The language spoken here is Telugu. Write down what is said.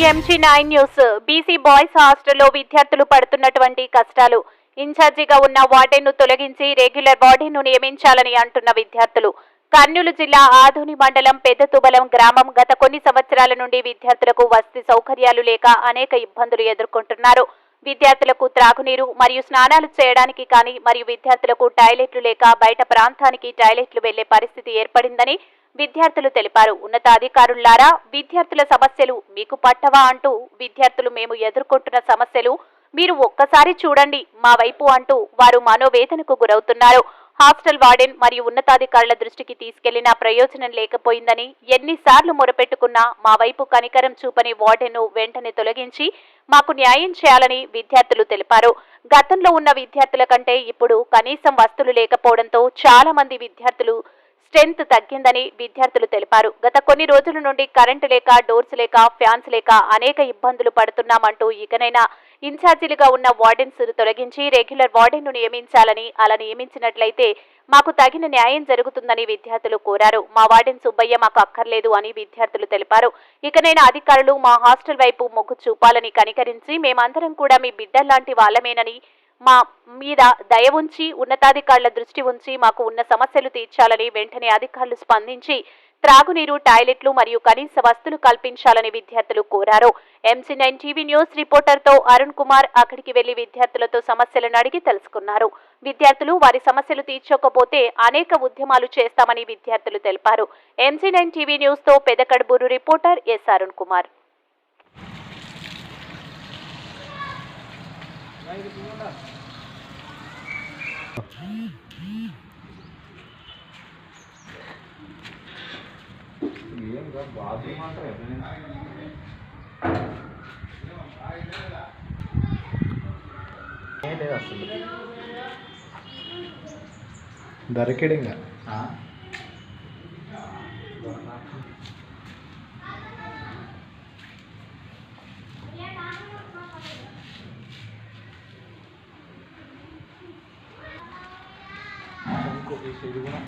ఎంజీ9 న్యూస్. బీసీ బాయ్స్ హాస్టల్లో విద్యార్థులు పడుతున్నటువంటి కష్టాలు. ఇన్ఛార్జిగా ఉన్న వార్డెన్ను తొలగించి రెగ్యులర్ వార్డెన్ను నియమించాలని అంటున్న విద్యార్థులు. కర్నూలు జిల్లా ఆదోని మండలం పెద్దతుబలం గ్రామం గత కొన్ని సంవత్సరాల నుండి విద్యార్థులకు వసతి సౌకర్యాలు లేక అనేక ఇబ్బందులు ఎదుర్కొంటున్నారు. విద్యార్థులకు త్రాగునీరు మరియు స్నానాలు చేయడానికి కానీ మరియు విద్యార్థులకు టాయిలెట్లు లేక బయట ప్రాంతానికి టాయిలెట్లు వెళ్లే పరిస్థితి ఏర్పడిందని విద్యార్థులు తెలిపారు. ఉన్నతాధికారులారా, విద్యార్థుల సమస్యలు మీకు పట్టవా అంటూ విద్యార్థులు మేము ఎదుర్కొంటున్న సమస్యలు మీరు ఒక్కసారి చూడండి మా వైపు అంటూ వారు మనోవేదనకు గురవుతున్నారు. హాస్టల్ వార్డెన్ మరియు ఉన్నతాధికారుల దృష్టికి తీసుకెళ్లినా ప్రయోజనం లేకపోయిందని, ఎన్నిసార్లు మొరపెట్టుకున్నా మా వైపు కనికరం చూపని వార్డెన్ను వెంటనే తొలగించి మాకు న్యాయం చేయాలని విద్యార్థులు తెలిపారు. గతంలో ఉన్న విద్యార్థుల కంటే ఇప్పుడు కనీసం వస్తువులు లేకపోవడంతో చాలా మంది విద్యార్థులు స్ట్రెంత్ తగ్గిందని విద్యార్థులు తెలిపారు. గత కొన్ని రోజుల నుండి కరెంటు లేక, డోర్స్ లేక, ఫ్యాన్స్ లేక అనేక ఇబ్బందులు పడుతున్నామంటూ ఇకనైనా ఇన్ఛార్జీలుగా ఉన్న వార్డెన్స్ తొలగించి రెగ్యులర్ వార్డెన్ను నియమించాలని, అలా నియమించినట్లయితే మాకు తగిన న్యాయం జరుగుతుందని విద్యార్థులు కోరారు. మా వార్డెన్ సుబ్బయ్య మాకు అక్కర్లేదు అని విద్యార్థులు తెలిపారు. ఇకనైనా అధికారులు మా హాస్టల్ వైపు మొగ్గు చూపాలని కనికరించి మేమందరం కూడా మీ బిడ్డల్లాంటి వాళ్ళమేనని, మా మీద దయ ఉంచి ఉన్నతాధికారుల దృష్టి ఉంచి మాకు ఉన్న సమస్యలు తీర్చాలని వెంటనే అధికారులు స్పందించి త్రాగునీరు, టాయిలెట్లు మరియు కనీస వస్తువులు కల్పించాలని విద్యార్థులు కోరారు. ఎంజీ9 టీవీ న్యూస్ రిపోర్టర్తో అరుణ్ కుమార్ అక్కడికి వెళ్లి విద్యార్థులతో సమస్యలను అడిగి తెలుసుకున్నారు. విద్యార్థులు వారి సమస్యలు తీర్చకపోతే అనేక ఉద్యమాలు చేస్తామని విద్యార్థులు తెలిపారు. ఎంజీ9 టీవీ న్యూస్ తో పెదకడుబూరు రిపోర్టర్ ఎస్ అరుణ్ కుమార్. దొరికిడింగా ఇంకో ఇది కూడా